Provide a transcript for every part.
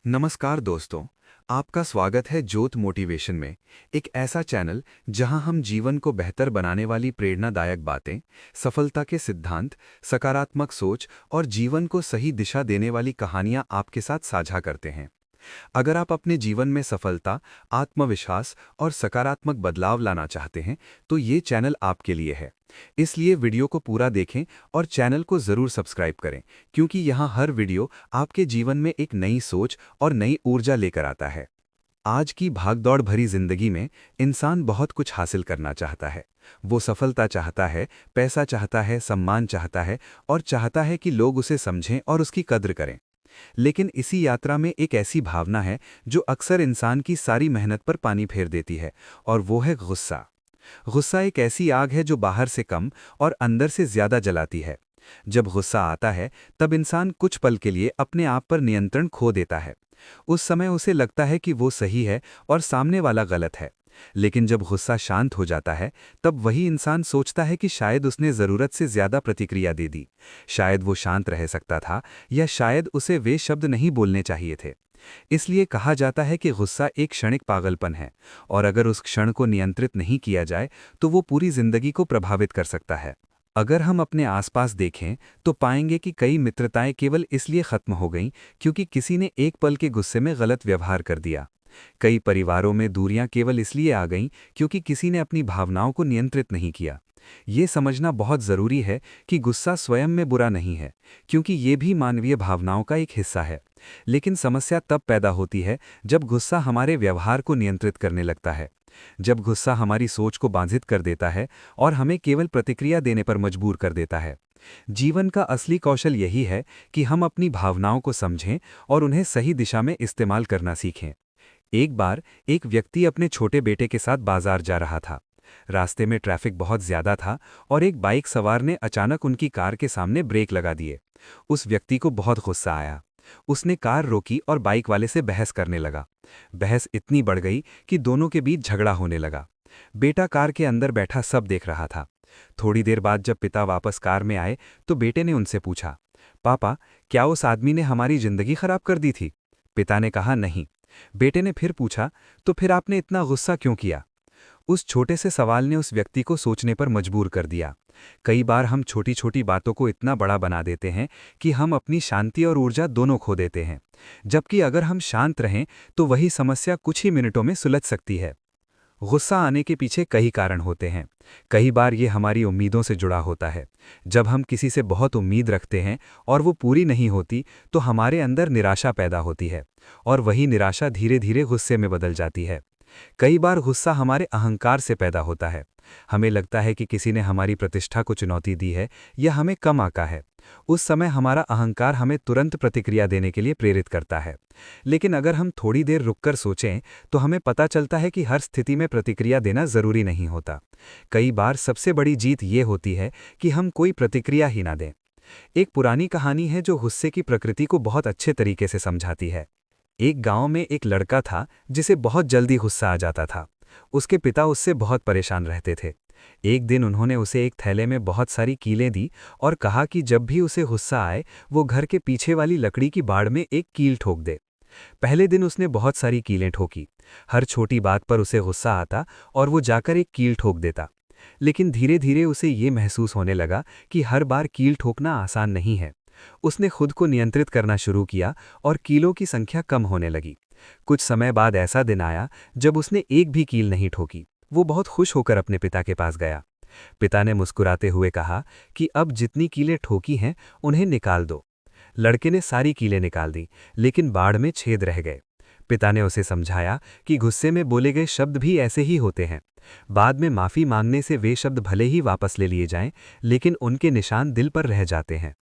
नमस्कार दोस्तों, आपका स्वागत है ज्योत मोटिवेशन में। एक ऐसा चैनल जहां हम जीवन को बेहतर बनाने वाली प्रेरणादायक बातें, सफलता के सिद्धांत, सकारात्मक सोच और जीवन को सही दिशा देने वाली कहानियां आपके साथ साझा करते हैं। अगर आप अपने जीवन में सफलता, आत्मविश्वास और सकारात्मक बदलाव लाना चाहते हैं, तो ये चैनल आपके लिए है। इसलिए वीडियो को पूरा देखें और चैनल को ज़रूर सब्सक्राइब करें, क्योंकि यहाँ हर वीडियो आपके जीवन में एक नई सोच और नई ऊर्जा लेकर आता है। आज की भागदौड़ भरी जिंदगी में इंसान बहुत कुछ हासिल करना चाहता है। वो सफलता चाहता है, पैसा चाहता है, सम्मान चाहता है और चाहता है कि लोग उसे समझें और उसकी कद्र करें। लेकिन इसी यात्रा में एक ऐसी भावना है जो अक्सर इंसान की सारी मेहनत पर पानी फेर देती है, और वो है गुस्सा। गुस्सा एक ऐसी आग है जो बाहर से कम और अंदर से ज्यादा जलाती है। जब गुस्सा आता है तब इंसान कुछ पल के लिए अपने आप पर नियंत्रण खो देता है। उस समय उसे लगता है कि वो सही है और सामने वाला गलत है। लेकिन जब गुस्सा शांत हो जाता है तब वही इंसान सोचता है कि शायद उसने ज़रूरत से ज़्यादा प्रतिक्रिया दे दी, शायद वो शांत रह सकता था, या शायद उसे वे शब्द नहीं बोलने चाहिए थे। इसलिए कहा जाता है कि गुस्सा एक क्षणिक पागलपन है, और अगर उस क्षण को नियंत्रित नहीं किया जाए तो वो पूरी जिंदगी को प्रभावित कर सकता है। अगर हम अपने आसपास देखें तो पाएंगे कि कई मित्रताएं केवल इसलिए खत्म हो गईं क्योंकि किसी ने एक पल के गुस्से में गलत व्यवहार कर दिया। कई परिवारों में दूरियां केवल इसलिए आ गईं क्योंकि किसी ने अपनी भावनाओं को नियंत्रित नहीं किया। ये समझना बहुत ज़रूरी है कि गुस्सा स्वयं में बुरा नहीं है, क्योंकि ये भी मानवीय भावनाओं का एक हिस्सा है। लेकिन समस्या तब पैदा होती है जब गुस्सा हमारे व्यवहार को नियंत्रित करने लगता है। जब गुस्सा हमारी सोच को बाधित कर देता है और हमें केवल प्रतिक्रिया देने पर मजबूर कर देता है। जीवन का असली कौशल यही है कि हम अपनी भावनाओं को समझें और उन्हें सही दिशा में इस्तेमाल करना सीखें। एक बार एक व्यक्ति अपने छोटे बेटे के साथ बाजार जा रहा था। रास्ते में ट्रैफिक बहुत ज्यादा था और एक बाइक सवार ने अचानक उनकी कार के सामने ब्रेक लगा दिए। उस व्यक्ति को बहुत गुस्सा आया। उसने कार रोकी और बाइक वाले से बहस करने लगा। बहस इतनी बढ़ गई कि दोनों के बीच झगड़ा होने लगा। बेटा कार के अंदर बैठा सब देख रहा था। थोड़ी देर बाद जब पिता वापस कार में आए तो बेटे ने उनसे पूछा, पापा, क्या उस आदमी ने हमारी जिंदगी खराब कर दी थी? पिता ने कहा, नहीं। बेटे ने फिर पूछा, तो फिर आपने इतना गुस्सा क्यों किया? उस छोटे से सवाल ने उस व्यक्ति को सोचने पर मजबूर कर दिया। कई बार हम छोटी छोटी बातों को इतना बड़ा बना देते हैं कि हम अपनी शांति और ऊर्जा दोनों खो देते हैं, जबकि अगर हम शांत रहें तो वही समस्या कुछ ही मिनटों में सुलझ सकती है। गुस्सा आने के पीछे कई कारण होते हैं। कई बार ये हमारी उम्मीदों से जुड़ा होता है। जब हम किसी से बहुत उम्मीद रखते हैं और वो पूरी नहीं होती तो हमारे अंदर निराशा पैदा होती है, और वही निराशा धीरे धीरे गुस्से में बदल जाती है। कई बार गुस्सा हमारे अहंकार से पैदा होता है। हमें लगता है कि किसी ने हमारी प्रतिष्ठा को चुनौती दी है या हमें कम आंका है। उस समय हमारा अहंकार हमें तुरंत प्रतिक्रिया देने के लिए प्रेरित करता है। लेकिन अगर हम थोड़ी देर रुककर सोचें तो हमें पता चलता है कि हर स्थिति में प्रतिक्रिया देना जरूरी नहीं होता। कई बार सबसे बड़ी जीत ये होती है कि हम कोई प्रतिक्रिया ही ना दें। एक पुरानी कहानी है जो गुस्से की प्रकृति को बहुत अच्छे तरीके से समझाती है। एक गांव में एक लड़का था जिसे बहुत जल्दी गुस्सा आ जाता था। उसके पिता उससे बहुत परेशान रहते थे। एक दिन उन्होंने उसे एक थैले में बहुत सारी कीलें दी और कहा कि जब भी उसे गुस्सा आए वो घर के पीछे वाली लकड़ी की बाड़ में एक कील ठोक दे। पहले दिन उसने बहुत सारी कीलें ठोकी। हर छोटी बात पर उसे गुस्सा आता और वो जाकर एक कील ठोक देता। लेकिन धीरे धीरे उसे ये महसूस होने लगा कि हर बार कील ठोकना आसान नहीं है। उसने खुद को नियंत्रित करना शुरू किया और कीलों की संख्या कम होने लगी। कुछ समय बाद ऐसा दिन आया जब उसने एक भी कील नहीं ठोकी। वो बहुत खुश होकर अपने पिता के पास गया। पिता ने मुस्कुराते हुए कहा कि अब जितनी कीलें ठोकी हैं उन्हें निकाल दो। लड़के ने सारी कीलें निकाल दी, लेकिन बाड़ में छेद रह गए। पिता ने उसे समझाया कि गुस्से में बोले गए शब्द भी ऐसे ही होते हैं। बाद में माफी मांगने से वे शब्द भले ही वापस ले लिए जाएं, लेकिन उनके निशान दिल पर रह जाते हैं।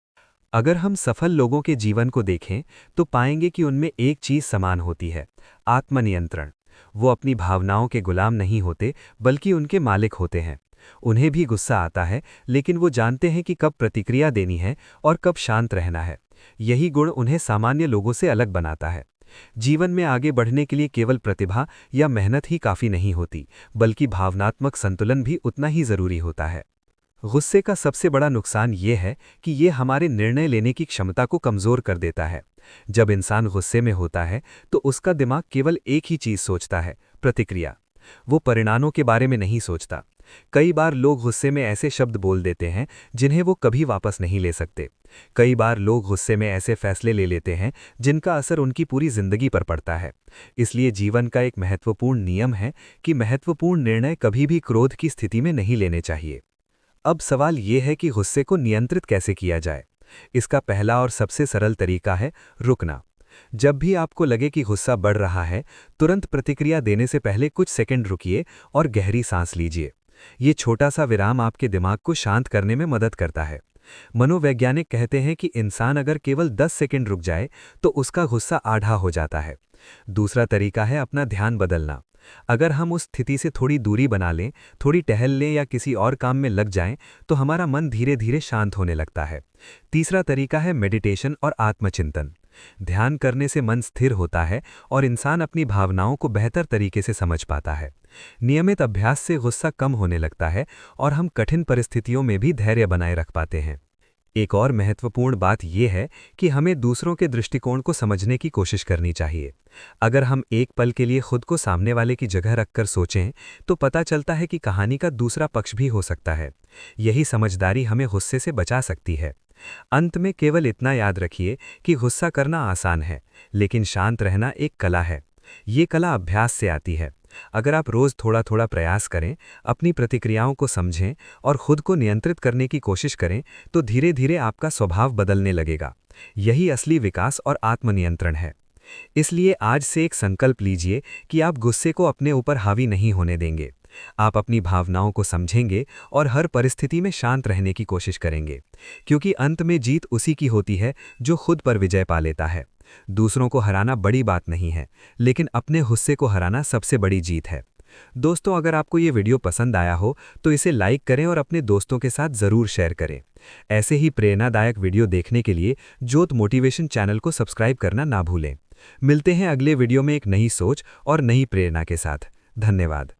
अगर हम सफल लोगों के जीवन को देखें तो पाएंगे कि उनमें एक चीज समान होती है, आत्मनियंत्रण। वो अपनी भावनाओं के गुलाम नहीं होते बल्कि उनके मालिक होते हैं। उन्हें भी गुस्सा आता है, लेकिन वो जानते हैं कि कब प्रतिक्रिया देनी है और कब शांत रहना है। यही गुण उन्हें सामान्य लोगों से अलग बनाता है। जीवन में आगे बढ़ने के लिए केवल प्रतिभा या मेहनत ही काफी नहीं होती, बल्कि भावनात्मक संतुलन भी उतना ही जरूरी होता है। गुस्से का सबसे बड़ा नुकसान ये है कि ये हमारे निर्णय लेने की क्षमता को कमजोर कर देता है। जब इंसान गुस्से में होता है तो उसका दिमाग केवल एक ही चीज सोचता है, प्रतिक्रिया। वो परिणामों के बारे में नहीं सोचता। कई बार लोग गुस्से में ऐसे शब्द बोल देते हैं जिन्हें वो कभी वापस नहीं ले सकते। कई बार लोग गुस्से में ऐसे फैसले ले लेते हैं जिनका असर उनकी पूरी जिंदगी पर पड़ता है। इसलिए जीवन का एक महत्वपूर्ण नियम है कि महत्वपूर्ण निर्णय कभी भी क्रोध की स्थिति में नहीं लेने चाहिए। अब सवाल ये है कि गुस्से को नियंत्रित कैसे किया जाए। इसका पहला और सबसे सरल तरीका है रुकना। जब भी आपको लगे कि गुस्सा बढ़ रहा है, तुरंत प्रतिक्रिया देने से पहले कुछ सेकंड रुकिए और गहरी सांस लीजिए। ये छोटा सा विराम आपके दिमाग को शांत करने में मदद करता है। मनोवैज्ञानिक कहते हैं कि इंसान अगर केवल 10 सेकंड रुक जाए तो उसका गुस्सा आधा हो जाता है। दूसरा तरीका है अपना ध्यान बदलना। अगर हम उस स्थिति से थोड़ी दूरी बना लें, थोड़ी टहल लें या किसी और काम में लग जाएं, तो हमारा मन धीरे धीरे शांत होने लगता है। तीसरा तरीका है मेडिटेशन और आत्मचिंतन। ध्यान करने से मन स्थिर होता है और इंसान अपनी भावनाओं को बेहतर तरीके से समझ पाता है। नियमित अभ्यास से गुस्सा कम होने लगता है और हम कठिन परिस्थितियों में भी धैर्य बनाए रख पाते हैं। एक और महत्वपूर्ण बात यह है कि हमें दूसरों के दृष्टिकोण को समझने की कोशिश करनी चाहिए। अगर हम एक पल के लिए खुद को सामने वाले की जगह रखकर सोचें, तो पता चलता है कि कहानी का दूसरा पक्ष भी हो सकता है। यही समझदारी हमें गुस्से से बचा सकती है। अंत में केवल इतना याद रखिए कि गुस्सा करना आसान है, लेकिन शांत रहना एक कला है। ये कला अभ्यास से आती है। अगर आप रोज थोड़ा थोड़ा प्रयास करें, अपनी प्रतिक्रियाओं को समझें और खुद को नियंत्रित करने की कोशिश करें, तो धीरे धीरे आपका स्वभाव बदलने लगेगा। यही असली विकास और आत्मनियंत्रण है। इसलिए आज से एक संकल्प लीजिए कि आप गुस्से को अपने ऊपर हावी नहीं होने देंगे। आप अपनी भावनाओं को समझेंगे और हर परिस्थिति में शांत रहने की कोशिश करेंगे, क्योंकि अंत में जीत उसी की होती है जो खुद पर विजय पा लेता है। दूसरों को हराना बड़ी बात नहीं है, लेकिन अपने गुस्से को हराना सबसे बड़ी जीत है। दोस्तों, अगर आपको ये वीडियो पसंद आया हो तो इसे लाइक करें और अपने दोस्तों के साथ ज़रूर शेयर करें। ऐसे ही प्रेरणादायक वीडियो देखने के लिए ज्योत मोटिवेशन चैनल को सब्सक्राइब करना ना भूलें। मिलते हैं अगले वीडियो में एक नई सोच और नई प्रेरणा के साथ। धन्यवाद।